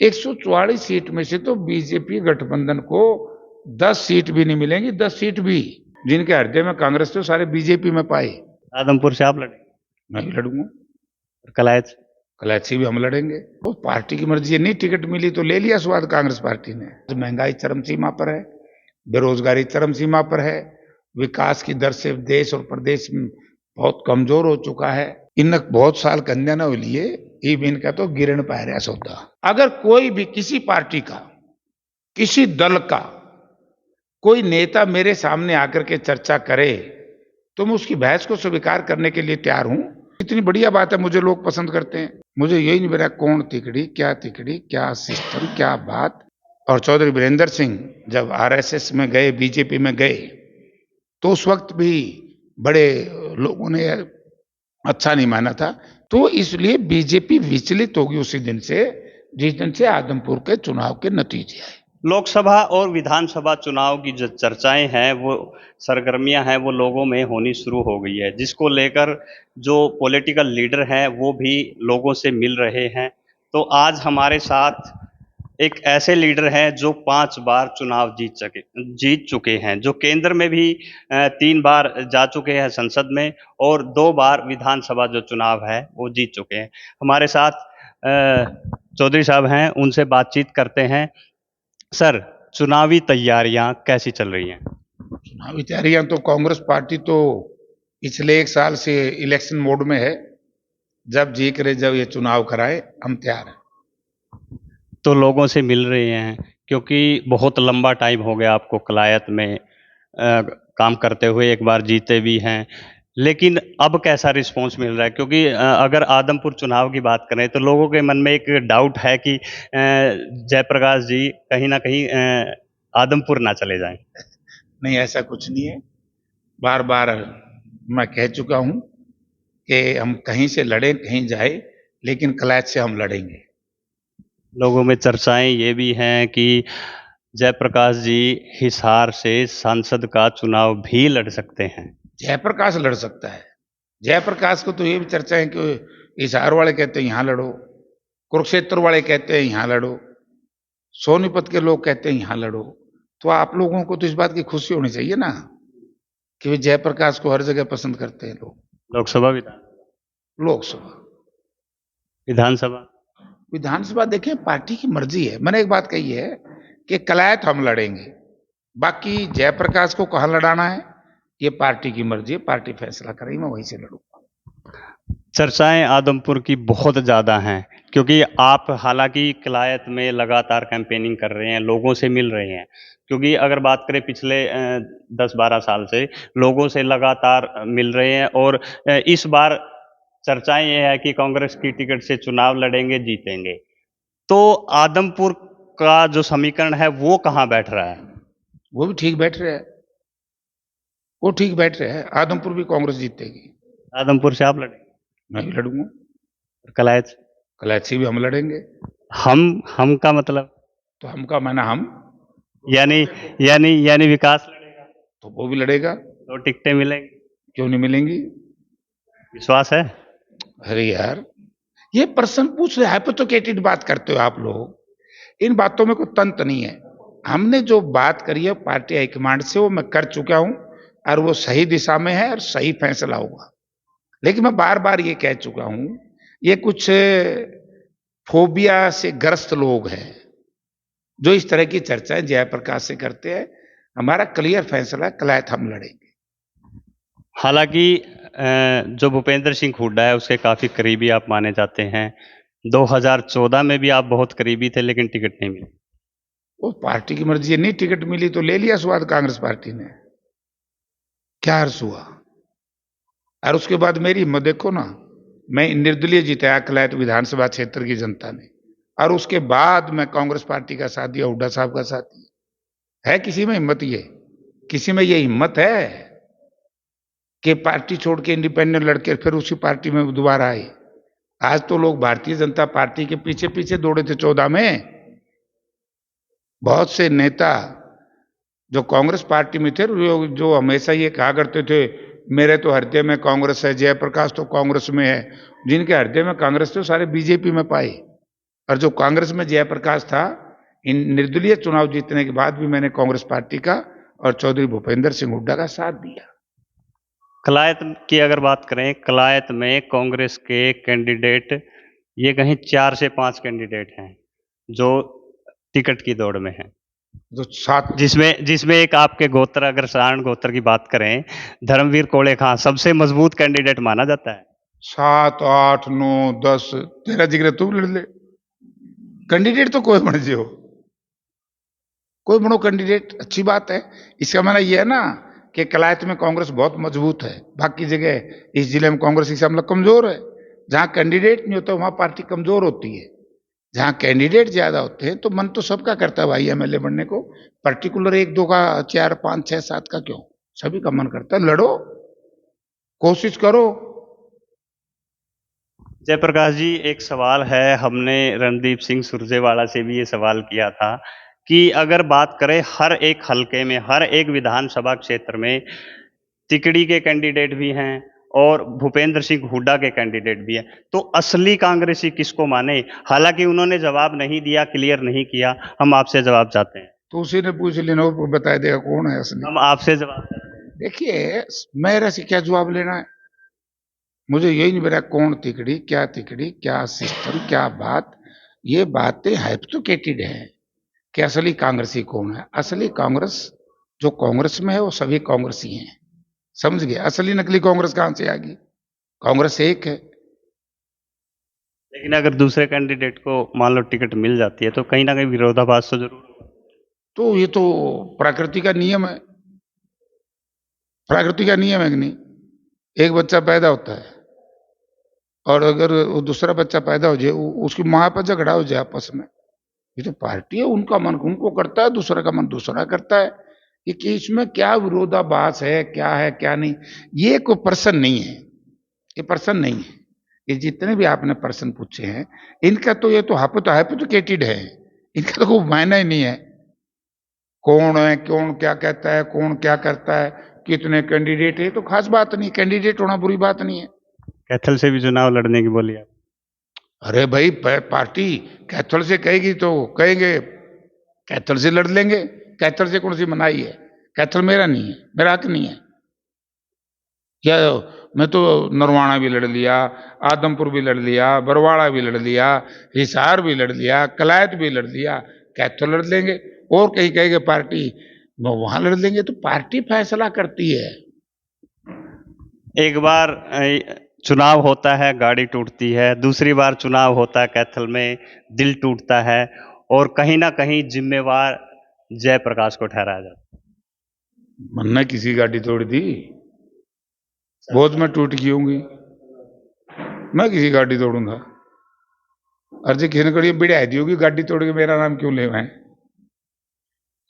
144 seat में से तो बीजेपी गठबंधन को 10 सीट भी नहीं मिलेंगी। 10 सीट भी जिनके हृदय में कांग्रेस थे सारे बीजेपी में पाए। आदमपुर से आप लड़ेंगे? मैं भी लड़ूंगा। कलायत? कलैत से भी हम लड़ेंगे। वो पार्टी की मर्जी है, नहीं टिकट मिली तो ले लिया स्वाद कांग्रेस पार्टी ने। महंगाई चरम सीमा पर है, बेरोजगारी चरम सीमा पर है, विकास की दर से देश और प्रदेश बहुत कमजोर हो चुका है। इन बहुत साल कन्या न हो लिए इनका तो गिरण पा रहा सौदा। अगर कोई भी किसी पार्टी का, किसी दल का कोई नेता मेरे सामने आकर के चर्चा करे तो मैं उसकी बहस को स्वीकार करने के लिए तैयार हूं। इतनी बढ़िया बात है, मुझे लोग पसंद करते हैं। मुझे यही नहीं पता कौन तिकड़ी, क्या सिस्टम, क्या बात। और चौधरी वीरेंद्र सिंह जब आरएसएस में गए, बीजेपी में गए, तो उस वक्त भी बड़े लोगों ने अच्छा नहीं माना था। तो इसलिए बीजेपी विचलित होगी उसी दिन से जिस दिन से आदमपुर के चुनाव के नतीजे आए। लोकसभा और विधानसभा चुनाव की जो चर्चाएं हैं, वो सरगर्मियां हैं, वो लोगों में होनी शुरू हो गई है, जिसको लेकर जो पॉलिटिकल लीडर हैं वो भी लोगों से मिल रहे हैं। तो आज हमारे साथ एक ऐसे लीडर हैं जो 5 बार चुनाव जीत चुके हैं, जो केंद्र में भी 3 बार जा चुके हैं संसद में, और 2 बार विधानसभा जो चुनाव है वो जीत चुके हैं। हमारे साथ चौधरी साहब हैं, उनसे बातचीत करते हैं। सर, चुनावी तैयारियां कैसी चल रही हैं? चुनावी तैयारियां तो कांग्रेस पार्टी तो पिछले 1 साल से इलेक्शन मोड में है। जब जी करे, जब ये चुनाव कराए, हम तैयार हैं। तो लोगों से मिल रहे हैं, क्योंकि बहुत लंबा टाइम हो गया आपको कलायत में काम करते हुए, एक बार जीते भी हैं, लेकिन अब कैसा रिस्पांस मिल रहा है? क्योंकि अगर आदमपुर चुनाव की बात करें तो लोगों के मन में एक डाउट है कि जयप्रकाश जी कहीं ना कहीं आदमपुर ना चले जाएं। नहीं, ऐसा कुछ नहीं है। बार बार मैं कह चुका हूं कि हम कहीं से लड़े, कहीं जाए, लेकिन कलैत से हम लड़ेंगे। लोगों में चर्चाएं ये भी हैं कि जयप्रकाश जी हिसार से सांसद का चुनाव भी लड़ सकते हैं। जयप्रकाश लड़ सकता है। जयप्रकाश को तो ये भी चर्चा है कि हिसार वाले कहते हैं यहां लड़ो, कुरुक्षेत्र वाले कहते हैं यहां लड़ो, सोनीपत के लोग कहते हैं यहां लड़ो। तो आप लोगों को तो इस बात की खुशी होनी चाहिए ना कि वे जयप्रकाश को हर जगह पसंद करते हैं लोग। लोकसभा, विधानसभा? लोकसभा, विधानसभा? विधानसभा देखें, पार्टी की मर्जी है। मैंने एक बात कही है कि कलायत हम लड़ेंगे, बाकी जयप्रकाश को कहां लड़ाना है ये पार्टी की मर्जी है, पार्टी फैसला करेगी, मैं वहीं से लड़ूंगा। चर्चाएं आदमपुर की बहुत ज़्यादा हैं, क्योंकि आप हालांकि कलायत में लगातार कैंपेनिंग कर रहे हैं, लोगों से मिल रहे हैं। क्योंकि अगर बात करें पिछले 10-12 साल से लोगों से लगातार मिल रहे हैं, और इस बार चर्चाएं ये है कि कांग्रेस की टिकट से चुनाव लड़ेंगे, जीतेंगे। तो आदमपुर का जो समीकरण है वो कहाँ बैठ रहा है? वो भी ठीक बैठ रहे हैं, वो ठीक बैठ रहे हैं। आदमपुर भी कांग्रेस जीतेगी। आदमपुर से आप लड़ेंगे? मैं भी लड़ूंगा। कलायत से? कलैत से भी हम लड़ेंगे। हम का मतलब? तो हम का माना हम, यानी यानी विकास लड़ेगा तो वो भी लड़ेगा। तो टिकटें मिलेंगी? क्यों नहीं मिलेंगी? विश्वास है? अरे यार, ये प्रश्न पूछ रहे, हाइपोथेटिकल बात करते हो आप लोग। इन बातों में कोई तंत्र नहीं है। हमने जो बात करी है पार्टी हाईकमांड से, वो मैं कर चुका हूं, और वो सही दिशा में है और सही फैसला होगा। लेकिन मैं बार बार ये कह चुका हूं, ये कुछ फोबिया से ग्रस्त लोग हैं जो इस तरह की चर्चाएं जयप्रकाश से करते हैं। हमारा क्लियर फैसला है, कलायत हम लड़ेंगे। हालांकि जो भूपेंद्र सिंह हुड्डा है उसके काफ़ी करीबी आप माने जाते हैं। 2014 में भी आप बहुत करीबी थे, लेकिन टिकट नहीं मिली। वो पार्टी की मर्जी है, नहीं टिकट मिली तो ले लिया स्वाद कांग्रेस पार्टी ने। क्या अर्थ हुआ? और उसके बाद मेरी हिम्मत देखो ना, मैं निर्दलीय जिताया कलैत विधानसभा क्षेत्र की जनता ने, और उसके बाद मैं कांग्रेस पार्टी का साथ दिया, हुड्डा साहब का साथ दिया। है किसी में हिम्मत? ये किसी में ये हिम्मत है कि पार्टी छोड़ के इंडिपेंडेंट लड़के फिर उसी पार्टी में दोबारा आए? आज तो लोग भारतीय जनता पार्टी के पीछे पीछे दौड़े थे 14 में। बहुत से नेता जो कांग्रेस पार्टी में थे, जो हमेशा ये कहा करते थे मेरे तो हृदय में कांग्रेस है, जयप्रकाश तो कांग्रेस में है, जिनके हृदय में कांग्रेस थे सारे बीजेपी में पाए। और जो कांग्रेस में जयप्रकाश था, इन निर्दलीय चुनाव जीतने के बाद भी मैंने कांग्रेस पार्टी का और चौधरी भूपेंद्र सिंह हुड्डा का साथ दिया। कलायत की अगर बात करें, कलायत में कांग्रेस के कैंडिडेट ये कहीं 4 से 5 कैंडिडेट हैं जो टिकट की दौड़ में हैं, जो सात जिसमें एक आपके गोत्र, अगर सारण गोत्र की बात करें, धर्मवीर कोले खां सबसे मजबूत कैंडिडेट माना जाता है। 7, 8, 9, 10 तेरा जिक्र तू लड़ ले, कैंडिडेट तो कोई बन जो, कोई बनो कैंडिडेट, अच्छी बात है। इसका माना यह है ना कि कलायत में कांग्रेस बहुत मजबूत है, बाकी जगह इस जिले में कांग्रेस की मामला कमजोर है। जहां कैंडिडेट नहीं होता वहां पार्टी कमजोर होती है, जहां कैंडिडेट ज्यादा होते हैं तो मन तो सबका करता है भाई एमएलए बनने को, पर्टिकुलर 1, 2 का, 4, 5, 6, 7 का क्यों, सभी का मन करता है। लड़ो, कोशिश करो। जयप्रकाश जी, एक सवाल है, हमने रणदीप सिंह सुरजेवाला से भी ये सवाल किया था कि अगर बात करें हर एक हलके में, हर एक विधानसभा क्षेत्र में तिकड़ी के कैंडिडेट भी हैं और भूपेंद्र सिंह हुड्डा के कैंडिडेट भी हैं, तो असली कांग्रेसी किसको माने? हालांकि उन्होंने जवाब नहीं दिया, क्लियर नहीं किया, हम आपसे जवाब चाहते हैं। तो उसी ने पूछ लेना, वो बता देगा कौन है असली। हम आपसे जवाब चाहते हैं। देखिए, मेरे से क्या जवाब लेना है, मुझे यही नहीं पता कौन तिकड़ी, क्या सिस्टम, क्या बात। ये बातें हाइपोथेटिकल है कि असली कांग्रेसी कौन है। असली कांग्रेस जो कांग्रेस में है वो सभी कांग्रेसी हैं, समझ गए। असली नकली कांग्रेस कहां से आ गई, कांग्रेस एक है। लेकिन अगर दूसरे कैंडिडेट को मान लो टिकट मिल जाती है तो कहीं ना कहीं विरोधाभास तो जरूर होगा। तो ये तो प्रकृति का नियम है, प्रकृति का नियम है कि नहीं। एक बच्चा पैदा होता है और अगर वो दूसरा बच्चा पैदा हो जाए, उसकी माँ पर झगड़ा हो जाए आपस में, ये तो पार्टी है, उनका मन उनको करता है, दूसरा का मन दूसरा करता है। ये कि इसमें क्या विरोधाभास है, क्या है क्या नहीं, ये कोई प्रश्न नहीं है, ये प्रश्न नहीं है। ये जितने भी आपने प्रश्न पूछे हैं, इनका तो ये तो हाइपोथेटिकल है, इनका तो कोई मायना ही नहीं है। कौन है, कौन क्या कहता है, कौन क्या करता है, कितने कैंडिडेट है, तो खास बात नहीं, कैंडिडेट होना बुरी बात नहीं है। कैथल से भी चुनाव लड़ने की बोली आप। अरे भाई, पार्टी कैथल से कहेगी तो कहेंगे कैथल से लड़ लेंगे, कैथल से कौन सी मनाही है, कैथल मेरा नहीं है, मेरा हक नहीं है। क्या, मैं तो नरवाणा भी लड़ लिया, आदमपुर भी लड़ लिया, बरवाड़ा भी लड़ लिया, हिसार भी लड़ लिया, कलायत भी लड़ लिया, कैथल लड़ लेंगे। और कहीं कहेंगे पार्टी वहां लड़ लेंगे, तो पार्टी फैसला करती है। एक बार चुनाव होता है, गाड़ी टूटती है, दूसरी बार चुनाव होता है कैथल में, दिल टूटता है, और कहीं ना कहीं जिम्मेवार जयप्रकाश को ठहराया जाता मन ने किसी गाड़ी तोड़ दी, बहुत में टूट गई होंगी, मैं किसी गाड़ी तोड़ूंगा। अर्जी किसी ने कड़ी बिड़ा दी होगी, गाड़ी तोड़ के मेरा नाम क्यों ले मैं,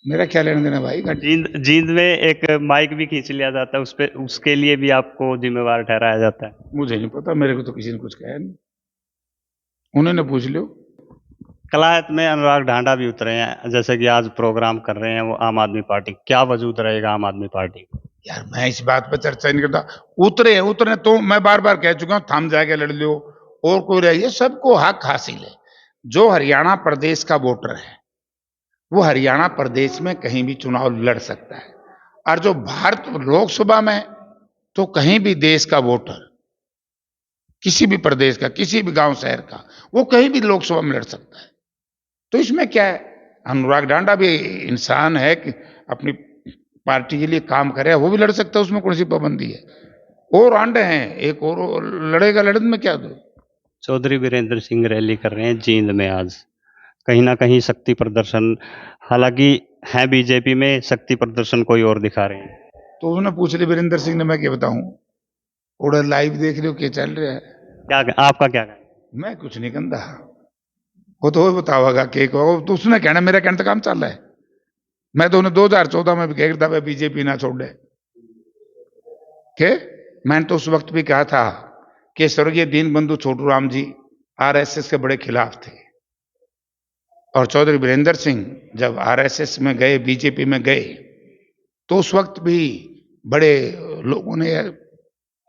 मेरा क्या लेना देना भाई है। गाड़ी। जींद में एक माइक भी खींच लिया जाता है, उस पे, उसके लिए भी आपको जिम्मेवार ठहराया जाता है। मुझे नहीं पता, मेरे को तो किसी ने कुछ कहा नहीं, उन्होंने पूछ लो। कलायत में अनुराग ढांडा भी उतरे हैं, जैसे कि आज प्रोग्राम कर रहे हैं वो आम आदमी पार्टी, क्या वजूद रहेगा आम आदमी पार्टी? यार मैं इस बात पर चर्चा नहीं करता, उतरे तो मैं बार बार कह चुका हूं, थम जाके लड़ लो, और कोई रहिए, सबको हक हासिल है। जो हरियाणा प्रदेश का वोटर है वो हरियाणा प्रदेश में कहीं भी चुनाव लड़ सकता है, और जो भारत लोकसभा में तो कहीं भी देश का वोटर, किसी भी प्रदेश का, किसी भी गांव शहर का, वो कहीं भी लोकसभा में लड़ सकता है। तो इसमें क्या है, अनुराग डांडा भी इंसान है कि अपनी पार्टी के लिए काम करे, वो भी लड़ सकता है, उसमें कौन सी पाबंदी है। और आंडे हैं, एक और लड़ेगा, लड़ने में क्या दो। चौधरी वीरेंद्र सिंह रैली कर रहे हैं जींद में आज, कहीं ना कहीं शक्ति प्रदर्शन, हालांकि है बीजेपी में, शक्ति प्रदर्शन कोई और दिखा रहे हैं। तो उसने पूछ लिया वीरेंद्र सिंह ने, मैं क्या बताऊं, उड़ा लाइव देख रहे हो क्या चल रहा है। क्या आपका क्या कहना है? मैं कुछ नहीं कहता, वो तो वो बतावागा कि तो उसने कहना, मेरा कहने तो काम चल रहा है। मैं तो उन्हें 2014 में भी कह रहा था बीजेपी ना छोड़े के, मैंने तो उस वक्त भी कहा था कि स्वर्गीय दीनबंधु छोटू राम जी आरएसएस के बड़े खिलाफ थे, और चौधरी वीरेंद्र सिंह जब आरएसएस में गए, बीजेपी में गए, तो उस वक्त भी बड़े लोगों ने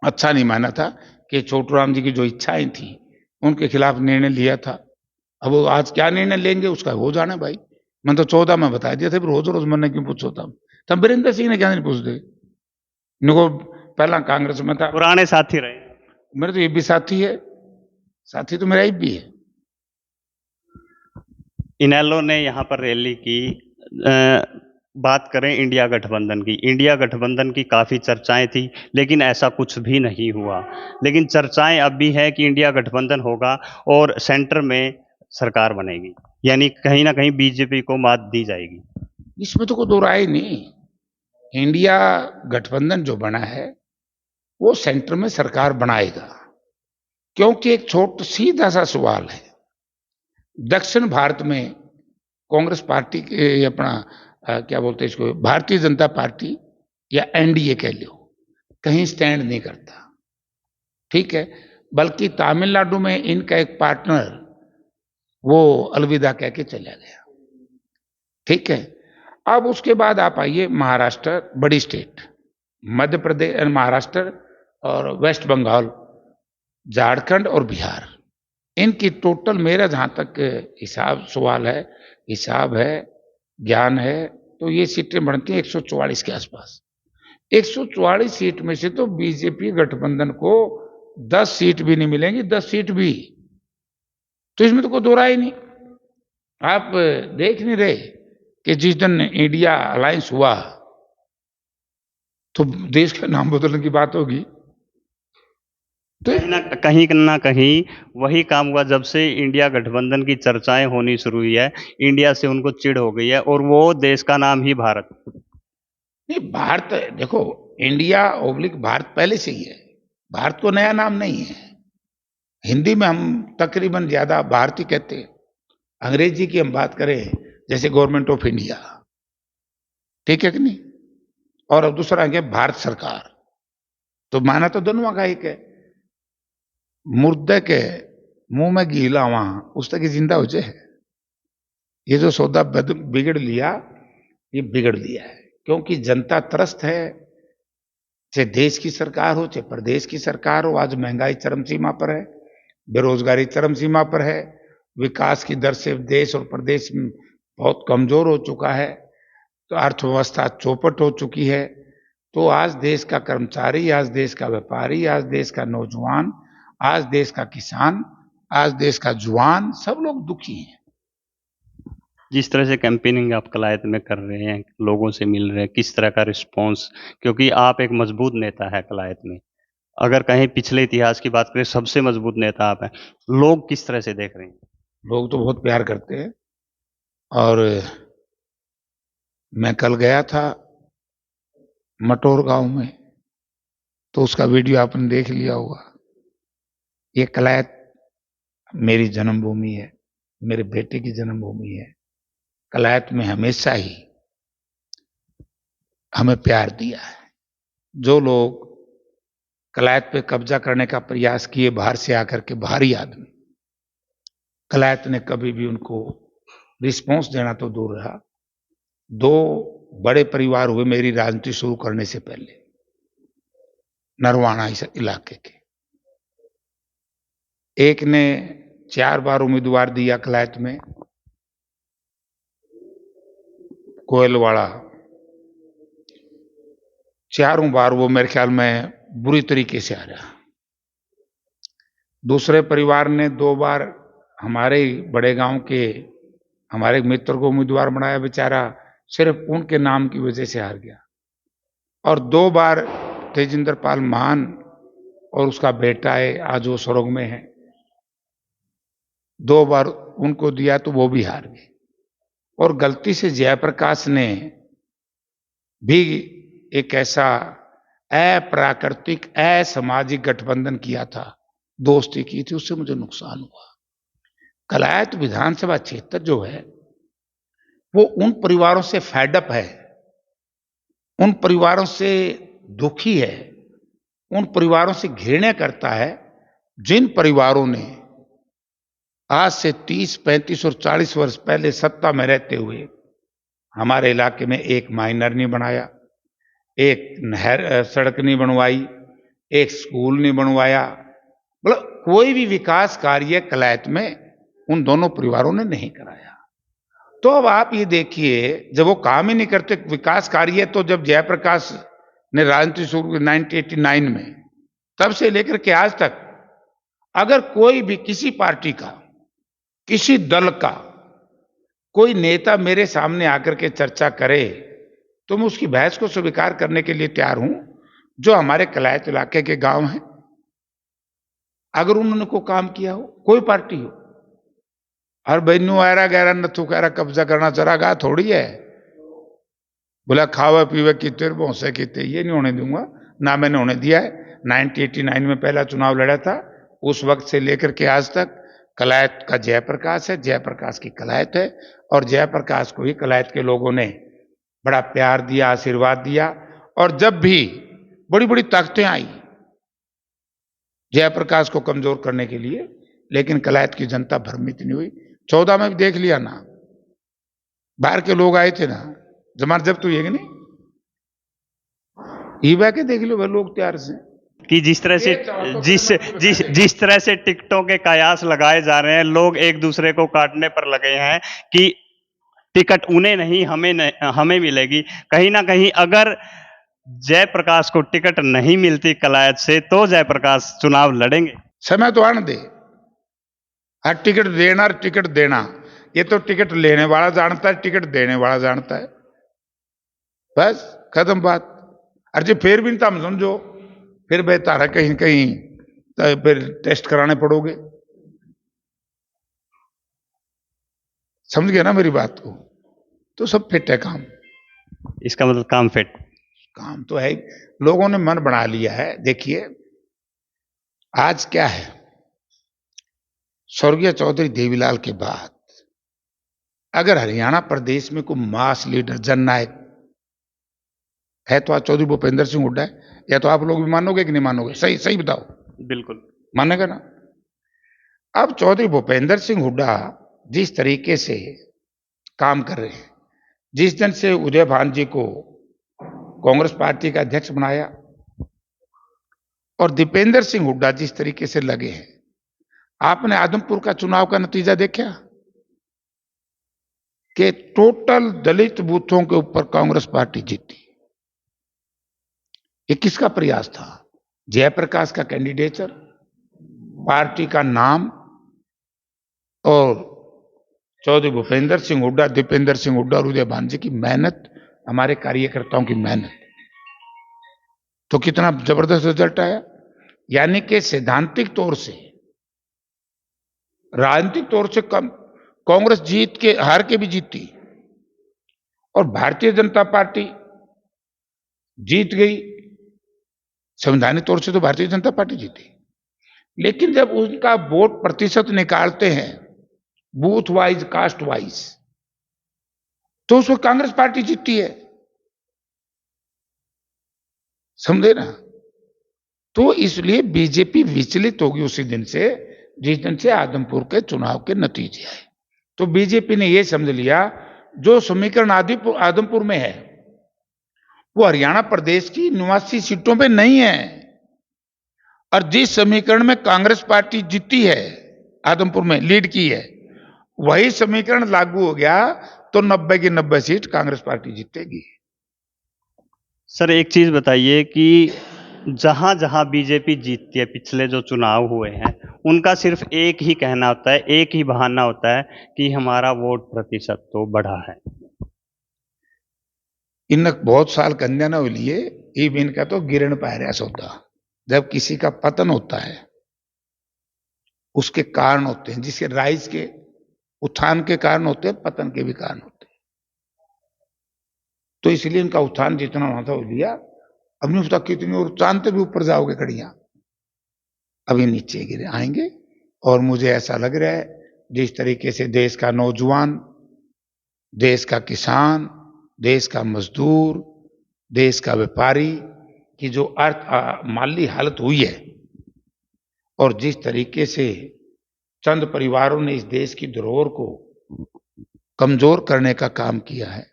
अच्छा नहीं माना था कि छोटू राम जी की जो इच्छाएं थी उनके खिलाफ निर्णय लिया था, अब वो आज क्या निर्णय लेंगे उसका हो जाना भाई। मैं तो 14 में बता दिया था, फिर रोज रोज मरने क्यों पूछो तब। तब बीरेंद्र सिंह ने क्या नहीं पूछ दे, इनको पहला कांग्रेस में था। पुराने साथी रहे। मेरे तो ये भी साथी है, साथी तो मेरा ये भी है। इनेलो ने यहाँ पर रैली की। अ, बात करें इंडिया गठबंधन की, इंडिया गठबंधन की काफ़ी चर्चाएं थी, लेकिन ऐसा कुछ भी नहीं हुआ। लेकिन चर्चाएं अब भी है कि इंडिया गठबंधन होगा और सेंटर में सरकार बनेगी, यानी कहीं ना कहीं बीजेपी को मात दी जाएगी। इसमें तो कोई दो राय नहीं। इंडिया गठबंधन जो बना है वो सेंटर में सरकार बनाएगा, क्योंकि एक सीधा सा सवाल है। दक्षिण भारत में कांग्रेस पार्टी के अपना क्या बोलते हैं इसको, भारतीय जनता पार्टी या एनडीए कह लो, कहीं स्टैंड नहीं करता, ठीक है। बल्कि तमिलनाडु में इनका एक पार्टनर वो अलविदा कह के चला गया, ठीक है। अब उसके बाद आप आइए महाराष्ट्र, बड़ी स्टेट, मध्य प्रदेश, महाराष्ट्र और वेस्ट बंगाल, झारखंड और बिहार, इनकी टोटल, मेरा जहां तक हिसाब सवाल है, हिसाब है, ज्ञान है, तो ये सीटें बढ़ती हैं 144 के आसपास। 144 सीट में से तो बीजेपी गठबंधन को 10 सीट भी नहीं मिलेंगी, 10 सीट भी। तो इसमें तो कोई दो राय ही नहीं। आप देख नहीं रहे कि जिस दिन इंडिया अलायंस हुआ तो देश का नाम बदलने की बात होगी। तो कहीं ना कहीं वही काम हुआ जब से इंडिया गठबंधन की चर्चाएं होनी शुरू हुई है। इंडिया से उनको चिढ़ हो गई है और वो देश का नाम ही भारत। नहीं, भारत देखो, इंडिया ओब्लिक भारत पहले से ही है, भारत को नया नाम नहीं है। हिंदी में हम तकरीबन ज्यादा भारत ही कहते हैं। अंग्रेजी की हम बात करें जैसे गवर्नमेंट ऑफ इंडिया, ठीक है कि नहीं, और अब दूसरा है भारत सरकार, तो माना तो दोनों का एक है। मुर्दे के मुंह में घी लावा उस तक जिंदा हो जाए। ये जो सौदा बिगड़ लिया, ये बिगड़ लिया है, क्योंकि जनता त्रस्त है। चाहे देश की सरकार हो, चाहे प्रदेश की सरकार हो, आज महंगाई चरम सीमा पर है, बेरोजगारी चरम सीमा पर है, विकास की दर से देश और प्रदेश बहुत कमजोर हो चुका है, तो अर्थव्यवस्था चौपट हो चुकी है। तो आज देश का कर्मचारी, आज देश का व्यापारी, आज देश का नौजवान, आज देश का किसान, आज देश का जुआन, सब लोग दुखी हैं। जिस तरह से कैंपेनिंग आप कलायत में कर रहे हैं, लोगों से मिल रहे हैं, किस तरह का रिस्पॉन्स, क्योंकि आप एक मजबूत नेता है कलायत में, अगर कहीं पिछले इतिहास की बात करें सबसे मजबूत नेता आप हैं, लोग किस तरह से देख रहे हैं? लोग तो बहुत प्यार करते हैं। और मैं कल गया था मटोर गांव में, तो उसका वीडियो आपने देख लिया होगा। ये कलायत मेरी जन्मभूमि है, मेरे बेटे की जन्मभूमि है। कलायत में हमेशा ही हमें प्यार दिया है। जो लोग कलायत पे कब्जा करने का प्रयास किए बाहर से आकर के, बाहरी आदमी, कलायत ने कभी भी उनको रिस्पॉन्स देना तो दूर रहा। दो बड़े परिवार हुए मेरी राजनीति शुरू करने से पहले नरवाना इस इलाके के। एक ने 4 बार उम्मीदवार दिया कलायत में, कोयलवाड़ा, चारों बार वो मेरे ख्याल में बुरी तरीके से आ रहा। दूसरे परिवार ने 2 बार हमारे बड़े गांव के हमारे मित्र को उम्मीदवार बनाया, बेचारा सिर्फ उनके नाम की वजह से हार गया। और 2 बार तेजिंदर पाल मान और उसका बेटा है, आज वो स्वर्ग में है, 2 बार उनको दिया तो वो भी हार गए। और गलती से जयप्रकाश ने भी एक ऐसा अप्राकृतिक असामाजिक गठबंधन किया था, दोस्ती की थी, उससे मुझे नुकसान हुआ। कलायत विधानसभा क्षेत्र जो है वो उन परिवारों से फेडअप है, उन परिवारों से दुखी है, उन परिवारों से घृणा करता है जिन परिवारों ने आज से 30, 35 और 40 वर्ष पहले सत्ता में रहते हुए हमारे इलाके में एक माइनर नहीं बनाया, एक नहर सड़क नहीं बनवाई, एक स्कूल नहीं बनवाया, मतलब कोई भी विकास कार्य कलायत में उन दोनों परिवारों ने नहीं कराया। तो अब आप ये देखिए, जब वो काम ही नहीं करते विकास कार्य, तो जब जयप्रकाश ने राजनीति शुरू की 1989 में, तब से लेकर के आज तक अगर कोई भी किसी पार्टी का, किसी दल का कोई नेता मेरे सामने आकर के चर्चा करे, तो मैं उसकी बहस को स्वीकार करने के लिए तैयार हूं, जो हमारे कलायत इलाके के गांव हैं। अगर उन्होंने कोई काम किया हो, कोई पार्टी हो, हर बहनू आयरा गहरा नथु कहरा कब्जा करना चरागाह थोड़ी है, बोला खावे पीवे की तेर भौसे की ते, ये नहीं होने दूंगा, ना मैंने होने दिया है। 1989 में पहला चुनाव लड़ा था, उस वक्त से लेकर के आज तक कलायत का जयप्रकाश है, जयप्रकाश की कलायत है, और जयप्रकाश को ही कलायत के लोगों ने बड़ा प्यार दिया, आशीर्वाद दिया। और जब भी बड़ी बड़ी ताकतें आई जयप्रकाश को कमजोर करने के लिए, लेकिन कलायत की जनता भ्रमित नहीं हुई। 14 में भी देख लिया ना, बाहर के लोग आए थे ना, जमात जब तो ये नहीं ईवा के देख लो, वह लोग तैयार से कि जिस तरह से जिस तरह से टिकटों के कयास लगाए जा रहे हैं, लोग एक दूसरे को काटने पर लगे हैं कि टिकट उन्हें नहीं हमें मिलेगी। कहीं ना कहीं अगर जयप्रकाश को टिकट नहीं मिलती कलायत से, तो जयप्रकाश चुनाव लड़ेंगे। समय तो आने दे, हर टिकट देना और टिकट देना, ये तो टिकट लेने वाला जानता है, टिकट देने वाला जानता है, बस खत्म बात। अरे फिर भी तुम समझो, फिर बेहतर है कहीं कहीं तो फिर टेस्ट कराने पड़ोगे। समझ गया ना मेरी बात को? तो सब फिट है काम। इसका मतलब काम फिट, काम तो है, लोगों ने मन बना लिया है। देखिए आज क्या है, स्वर्गीय चौधरी देवीलाल के बाद अगर हरियाणा प्रदेश में कोई मास लीडर जननायक है तो आज चौधरी भूपेंद्र सिंह हुड्डा है। या तो आप लोग भी मानोगे कि नहीं मानोगे? सही सही बताओ। बिल्कुल मानेगा ना? अब चौधरी भूपेंद्र सिंह हुड्डा जिस तरीके से काम कर रहे हैं, जिस दिन से उदय भान जी को कांग्रेस पार्टी का अध्यक्ष बनाया, और दीपेंद्र सिंह हुड्डा जिस तरीके से लगे हैं, आपने आदमपुर का चुनाव का नतीजा देखा कि टोटल दलित बूथों के ऊपर कांग्रेस पार्टी जीती। ये किसका प्रयास था? जयप्रकाश का कैंडिडेचर, पार्टी का नाम, और चौधरी भूपेंद्र सिंह हुड्डा, दीपेंद्र सिंह हुड्डा और उदय भान जी की मेहनत, हमारे कार्यकर्ताओं की मेहनत। तो कितना जबरदस्त रिजल्ट आया। यानी कि सैद्धांतिक तौर से, राजनीतिक तौर से कांग्रेस जीत के हार के भी जीती, और भारतीय जनता पार्टी जीत गई। संवैधानिक तौर से तो भारतीय जनता पार्टी जीती, लेकिन जब उनका वोट प्रतिशत निकालते हैं बूथ वाइज, कास्ट वाइज, तो उसमें कांग्रेस पार्टी जीतती है। समझे ना? तो इसलिए बीजेपी विचलित होगी उसी दिन से, जिस दिन से आदमपुर के चुनाव के नतीजे आए। तो बीजेपी ने यह समझ लिया, जो समीकरण आदमपुर में है वो हरियाणा प्रदेश की 89 सीटों पे नहीं है, और जिस समीकरण में कांग्रेस पार्टी जीती है, आदमपुर में लीड की है, वही समीकरण लागू हो गया, तो 90 की 90 सीट कांग्रेस पार्टी जीतेगी। सर एक चीज बताइए कि जहां जहां बीजेपी जीतती है, पिछले जो चुनाव हुए हैं, उनका सिर्फ एक ही कहना होता है, एक ही बहाना होता है कि हमारा वोट प्रतिशत तो बढ़ा है। इन बहुत साल कन्या न लिए, इनका तो गिरण पाया सौदा। जब किसी का पतन होता है, उसके कारण होते हैं, जिसके राइज के उत्थान के कारण होते हैं, पतन के भी कारण होते हैं। तो इसलिए इनका उत्थान जितना वहां था वो लिया। अब नहीं पता कितनी, और चांद भी ऊपर जाओगे कड़ियां, अभी नीचे गिरे आएंगे। और मुझे ऐसा लग रहा है, जिस तरीके से देश का नौजवान, देश का किसान, देश का मजदूर, देश का व्यापारी की जो माली हालत हुई है, और जिस तरीके से चंद परिवारों ने इस देश की धरोहर को कमजोर करने का काम किया है,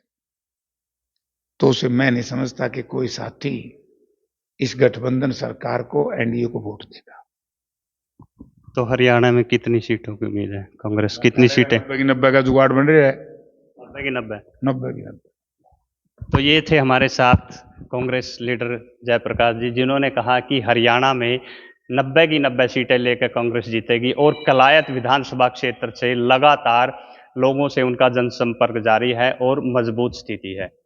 तो उसे मैं नहीं समझता कि कोई साथी इस गठबंधन सरकार को, एनडीए को वोट देगा। तो हरियाणा में कितनी सीटों की उम्मीद है? कांग्रेस कितनी सीटें? 90 की 90 का जुगाड़ बन रहा है। 90 की 90। 90 की 90। तो ये थे हमारे साथ कांग्रेस लीडर जयप्रकाश जी, जिन्होंने कहा कि हरियाणा में 90 की 90 सीटें लेकर कांग्रेस जीतेगी और कलायत विधानसभा क्षेत्र से लगातार लोगों से उनका जनसंपर्क जारी है और मजबूत स्थिति है।